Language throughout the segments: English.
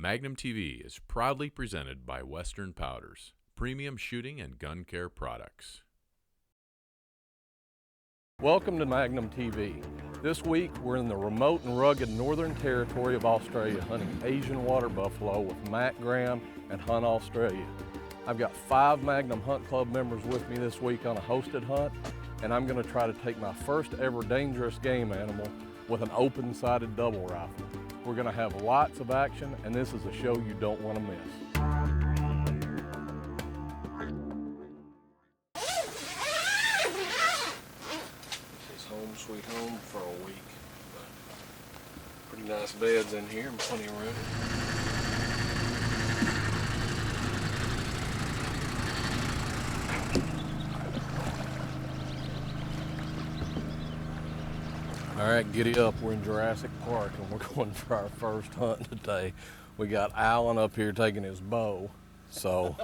Magnum TV is proudly presented by Western Powders, premium shooting and gun care products. Welcome to Magnum TV. This week we're in the remote and rugged Northern Territory of Australia hunting Asian water buffalo with Matt Graham and Hunt Australia. I've got 5 Magnum Hunt Club members with me this week on a hosted hunt, and I'm going to try to take my first ever dangerous game animal with an open-sighted double rifle. We're going to have lots of action, and this is a show you don't want to miss. This is home sweet home for a week. But pretty nice beds in here and plenty of room. All right, giddy up. We're in Jurassic Park and we're going for our first hunt today. We got Alan up here taking his bow. So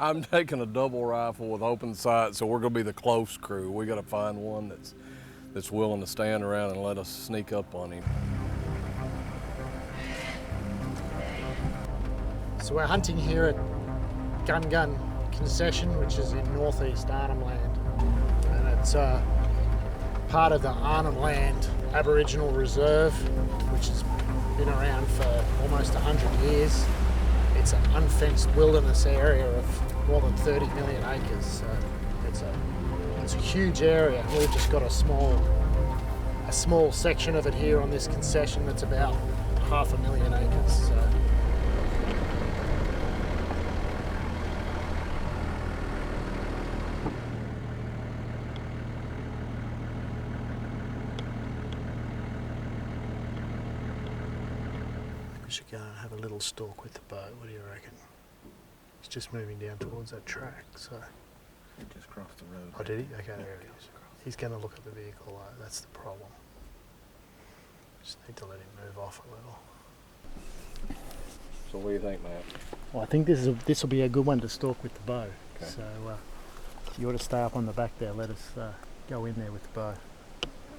I'm taking a double rifle with open sight, so we're gonna be the close crew. We gotta find one that's willing to stand around and let us sneak up on him. So we're hunting here at Gun Concession, which is in northeast Arnhem Land. And it's part of the Arnhem Land Aboriginal Reserve, which has been around for almost 100 years. It's an unfenced wilderness area of more than 30 million acres. So it's a huge area. We've just got a small section of it here on this concession that's about 500,000 acres. So. We should go and have a little stalk with the bow. What do you reckon? He's just moving down towards that track, so. He just crossed the road. Oh, did he? Okay, there he is. He's going to look at the vehicle though, that's the problem. Just need to let him move off a little. So what do you think, Matt? Well, I think this will be a good one to stalk with the bow. Okay. So you ought to stay up on the back there. Let us go in there with the bow.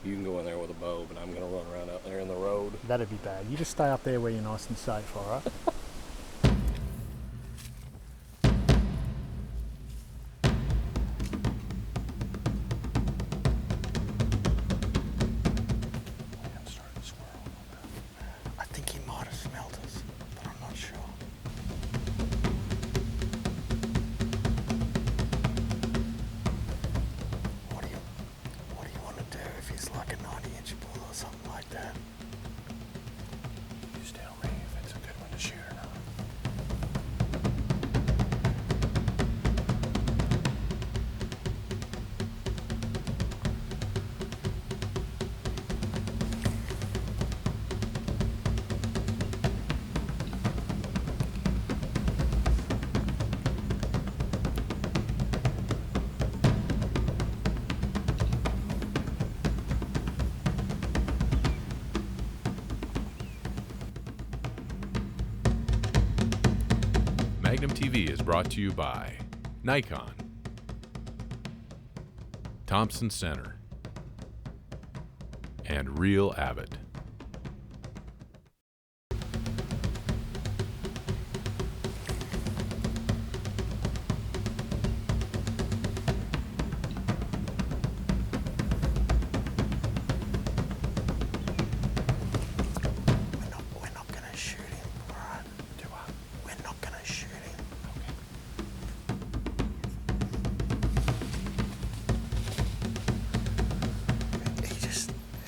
You can go in there with a bow, but I'm gonna run around out there in the road. That'd be bad. You just stay up there where you're nice and safe, all right? I think he might have smelled us, but I'm not sure. What do you want to do if he's like a 90-inch bull or something like that? You just tell me if it's a good one to shoot or not. Magnum TV is brought to you by Nikon, Thompson Center, and Real Abbott. We're not going to shoot him, all right? Do I? We're not going to shoot him.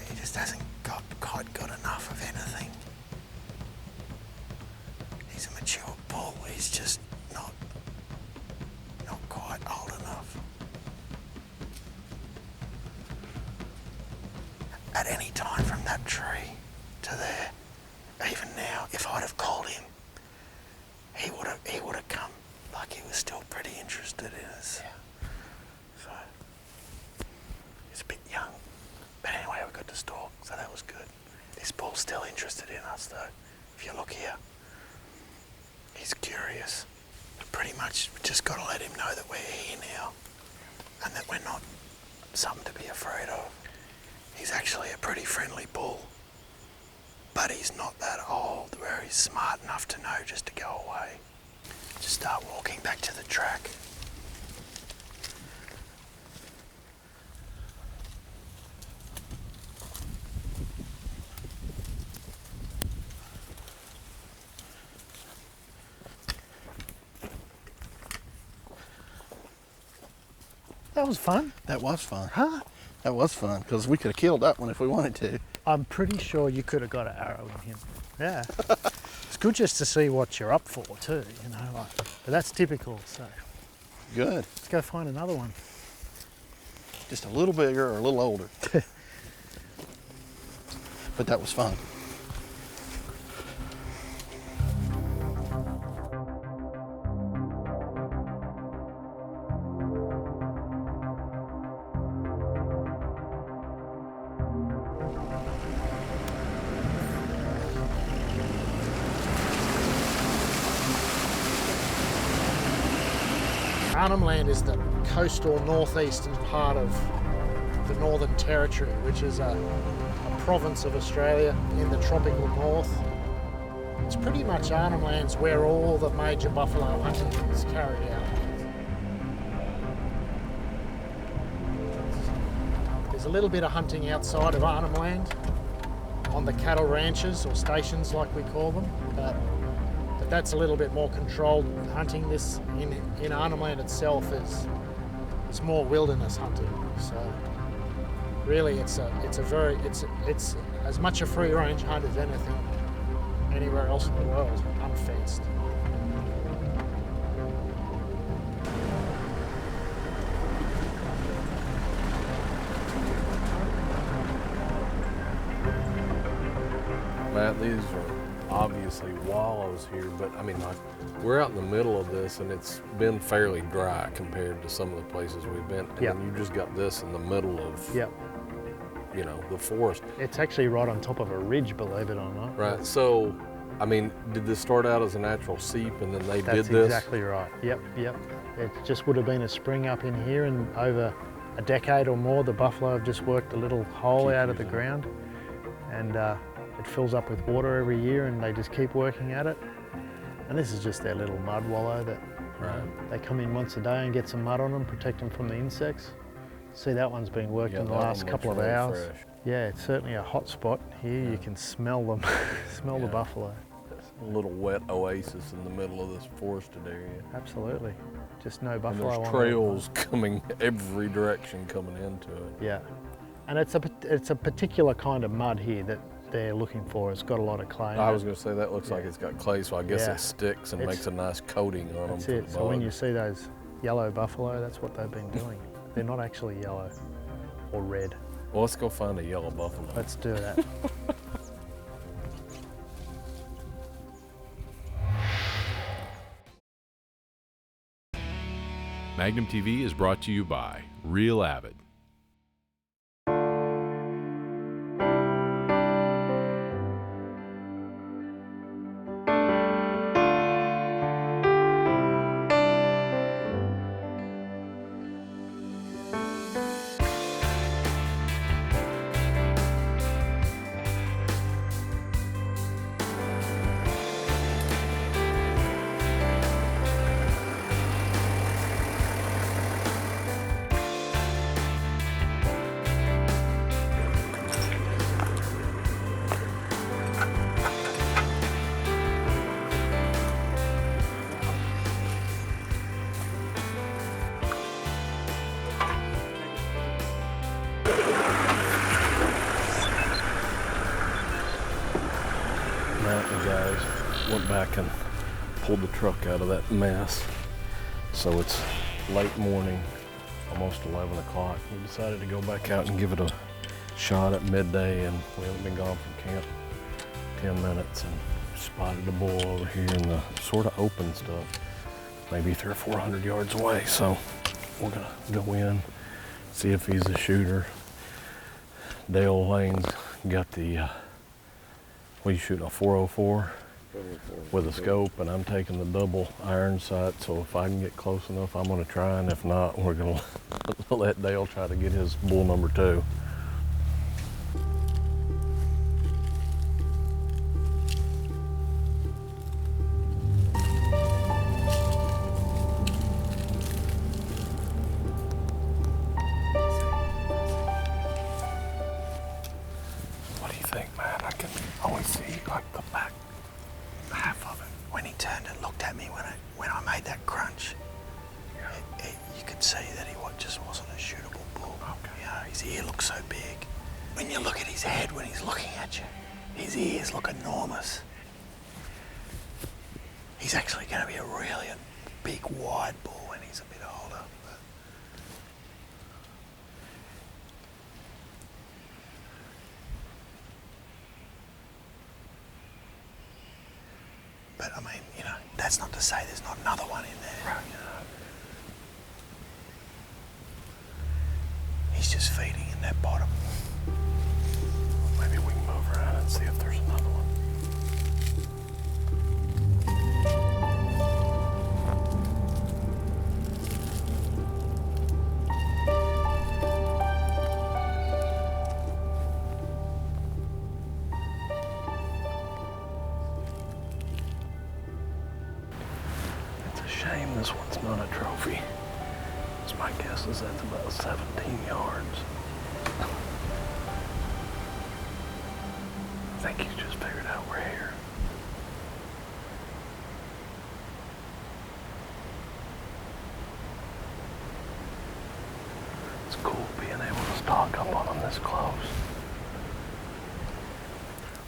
He just hasn't quite got enough of anything. He's a mature bull. He's just not quite old enough. At any time from that tree to there, even now, if I'd have called him, he would have come like he was still pretty interested in us. Yeah. So he's a bit young. But anyway, we got to stalk, so that was good. This bull's still interested in us though. If you look here, he's curious. But pretty much we just got to let him know that we're here now and that we're not something to be afraid of. He's actually a pretty friendly bull. but he's not that old where he's smart enough to know just to go away. Just start walking back to the track. That was fun. That was fun. Huh? That was fun, because we could have killed that one if we wanted to. I'm pretty sure you could have got an arrow in him. Yeah. It's good just to see what you're up for too, you know, like, but that's typical, so. Good. Let's go find another one. Just a little bigger or a little older. But that was fun. Arnhem Land is the coastal northeastern part of the Northern Territory, which is a province of Australia in the tropical north. It's pretty much Arnhem Land's where all the major buffalo hunting is carried out. There's a little bit of hunting outside of Arnhem Land on the cattle ranches or stations like we call them, but that's a little bit more controlled hunting. This in Arnhem Land itself is more wilderness hunting. So really, it's as much a free range hunt as anything anywhere else in the world, unfenced. Matt, these are obviously wallows here, but I mean, like, we're out in the middle of this and it's been fairly dry compared to some of the places we've been. And Yep. then you just got this in the middle of, Yep. you know, the forest. It's actually right on top of a ridge, believe it or not. Right, so, I mean, did this start out as a natural seep and then they did That's this? exactly right. Yep, yep. It just would have been a spring up in here, and over a decade or more, the buffalo have just worked a little hole Keep out of the using it. ground, and it fills up with water every year, and they just keep working at it. And this is just their little mud wallow that Right. they come in once a day and get some mud on them, protect them from the insects. See, that one's been worked Yeah, in the that one last looks couple of really hours. fresh. Yeah, it's certainly a hot spot here. Yeah. You can smell them, smell the Yeah. buffalo. A little wet oasis in the middle of this forested area. Absolutely. Just no And buffalo there's on it. trails coming every direction coming into it. Yeah, and it's a particular kind of mud here that they're looking for. It's got a lot of clay in I it. was going to say that looks like it's got clay, so I guess Yeah. it sticks and It's- makes a nice coating on them That's for the it. So when you bugs. see those yellow buffalo, that's what they've been doing. They're not actually yellow or red. Well, let's go find a yellow buffalo. Let's do that. Magnum TV is brought to you by Real Avid. Matt and guys went back and pulled the truck out of that mess. So it's late morning, almost 11 o'clock. We decided to go back out and give it a shot at midday, and we haven't been gone from camp 10 minutes and spotted a bull over here in the sort of open stuff, maybe 300 or 400 yards away. So we're gonna go in, see if he's a shooter. Dale Lane's got the, what are you shooting, a 404? With a scope, and I'm taking the double iron sight, so if I can get close enough, I'm gonna try, and if not, we're gonna let Dale try to get his bull number 2. his ear looks so big. When you look at his head when he's looking at you, his ears look enormous. He's actually going to be a really big, wide bull when he's a bit older. But I mean, you know, that's not to say there's not another one in there. Right. You know. He's just feeding in that bottom. Maybe we can move around and see if there's another one. It's a shame this one's not a trophy. So my guess is that's about 17 yards. I think he's just figured out we're here. It's cool being able to stalk up on them this close.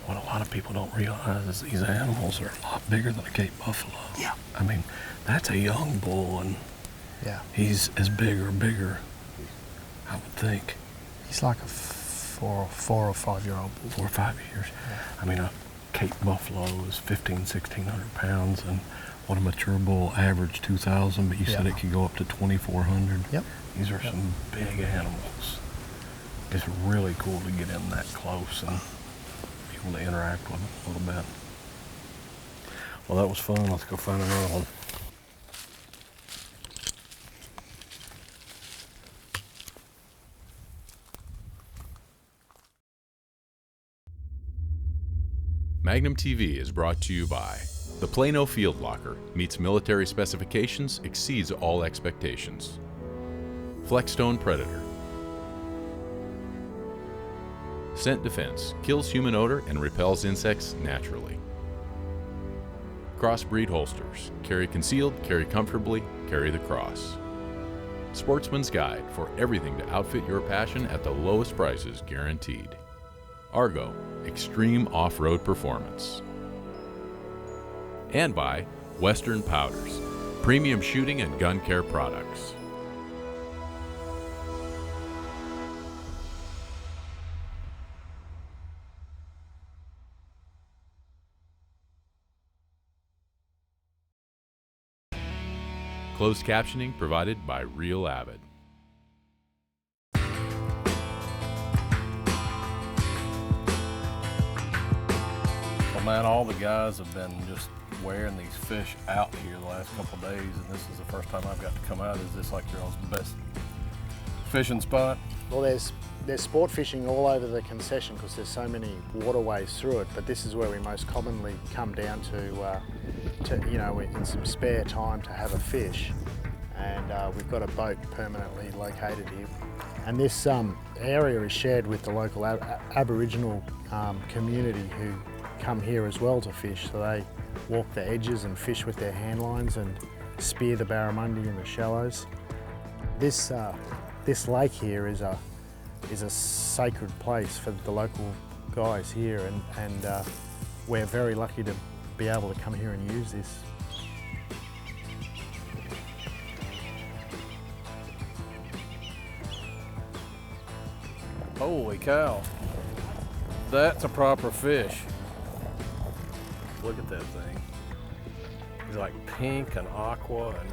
What a lot of people don't realize is these animals are a lot bigger than a Cape buffalo. Yeah. I mean, that's a young bull, and Yeah. he's as big or bigger, I would think. He's like a 4 or 5 year old bull. 4 or 5 years. I mean, a Cape buffalo is 1,600 pounds, and what a mature bull average 2,000, but you said Yeah. it could go up to 2,400. Yep. These are some big animals. It's really cool to get in that close and be able to interact with them a little bit. Well, that was fun. Let's go find another one. Magnum TV is brought to you by the Plano Field Locker. Meets military specifications, exceeds all expectations. Flexstone Predator. Scent Defense kills human odor and repels insects naturally. Crossbreed Holsters. Carry concealed, carry comfortably, carry the cross. Sportsman's Guide for everything to outfit your passion at the lowest prices guaranteed. Argo, extreme off-road performance. And by Western Powders, premium shooting and gun care products. Closed captioning provided by Real Avid. Well, man, all the guys have been just wearing these fish out here the last couple of days, and this is the first time I've got to come out. Is this like your best fishing spot? Well, there's sport fishing all over the concession because there's so many waterways through it, but this is where we most commonly come down to you know, in some spare time to have a fish. And we've got a boat permanently located here. And this area is shared with the local Aboriginal community who come here as well to fish. So they walk the edges and fish with their hand lines and spear the barramundi in the shallows. This lake here is a sacred place for the local guys here, and we're very lucky to be able to come here and use this. Holy cow. That's a proper fish. Look at that thing. He's like pink and aqua, and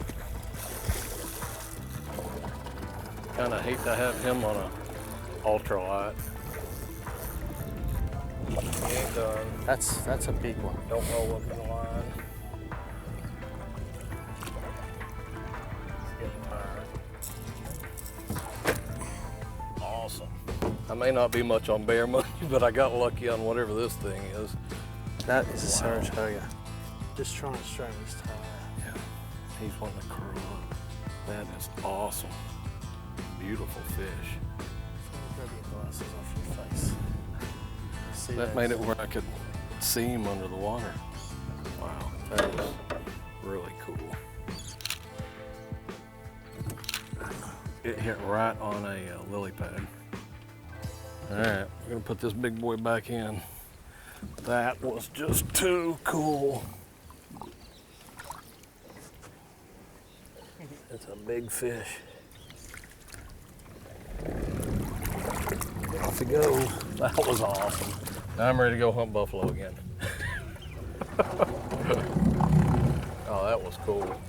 kind of hate to have him on a ultralight. He ain't done. That's a big one. Don't roll up in the line. It's getting tired. Awesome. I may not be much on bear money, but I got lucky on whatever this thing is. That is a Saratoga. Just trying to straighten his tail. Yeah, he's wanting to curl up. That is awesome. Beautiful fish. Grab your glasses off your face. See That made it where I could see him under the water. Wow, that is really cool. It hit right on a lily pad. All right, we're gonna put this big boy back in. That was just too cool. It's a big fish. Off he goes. That was awesome. Now I'm ready to go hunt buffalo again. Oh, that was cool.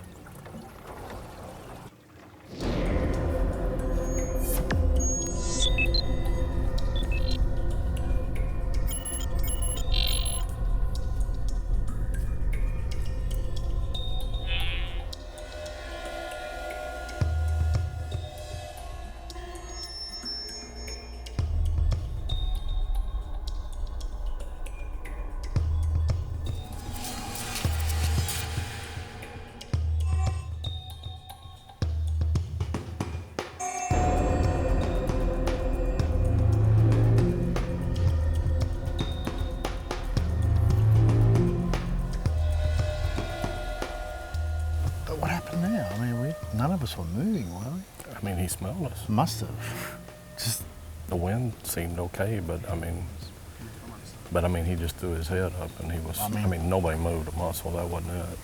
But what happened there? I mean, none of us were moving, were we? I mean, he smelled us. Must have. Just the wind seemed okay, but I mean, he just threw his head up and he was. I mean, nobody moved a muscle. That wasn't it.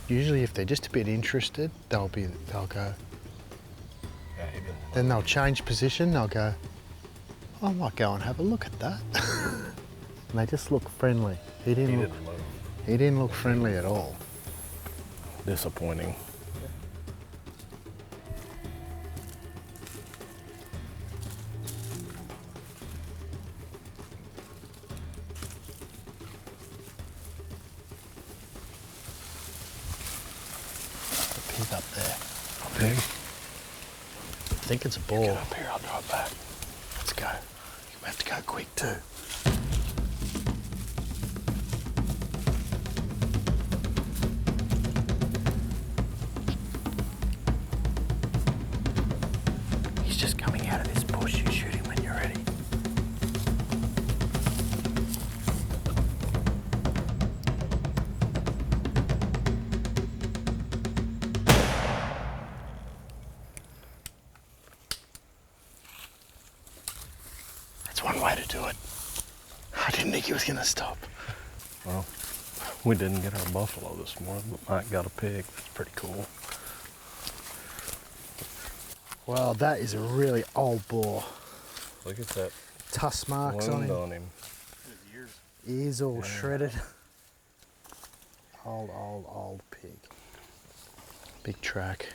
Usually, if they're just a bit interested, they'll go. Yeah, he didn't. Then they'll change position. They'll go, I might go and have a look at that. And they just look friendly. He didn't move. He didn't look friendly at all. Disappointing. Pig up there. A pig? I think it's a bull. Get up here, I'll draw it back. Let's go. You have to go quick too. He's just coming out of this bush. You shoot him when you're ready. That's one way to do it. I didn't think he was going to stop. Well, we didn't get our buffalo this morning, but Mike got a pig. That's pretty cool. Well, that is a really old boar. Look at that Tusk marks on wound him. on him. Ears all shredded. Old pig. Big track.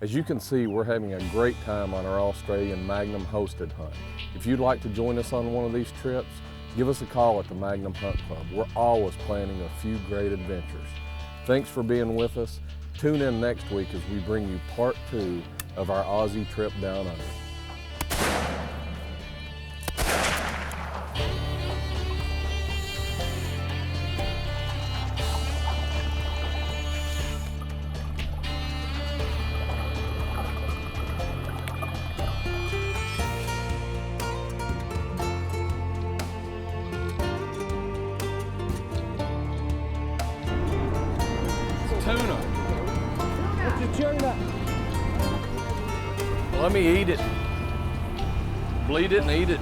As you can see, we're having a great time on our Australian Magnum hosted hunt. If you'd like to join us on one of these trips, give us a call at the Magnum Hunt Club. We're always planning a few great adventures. Thanks for being with us. Tune in next week as we bring you part 2 of our Aussie trip down under. Tuna. What's your tuna? Let me eat it. Bleed it and eat it.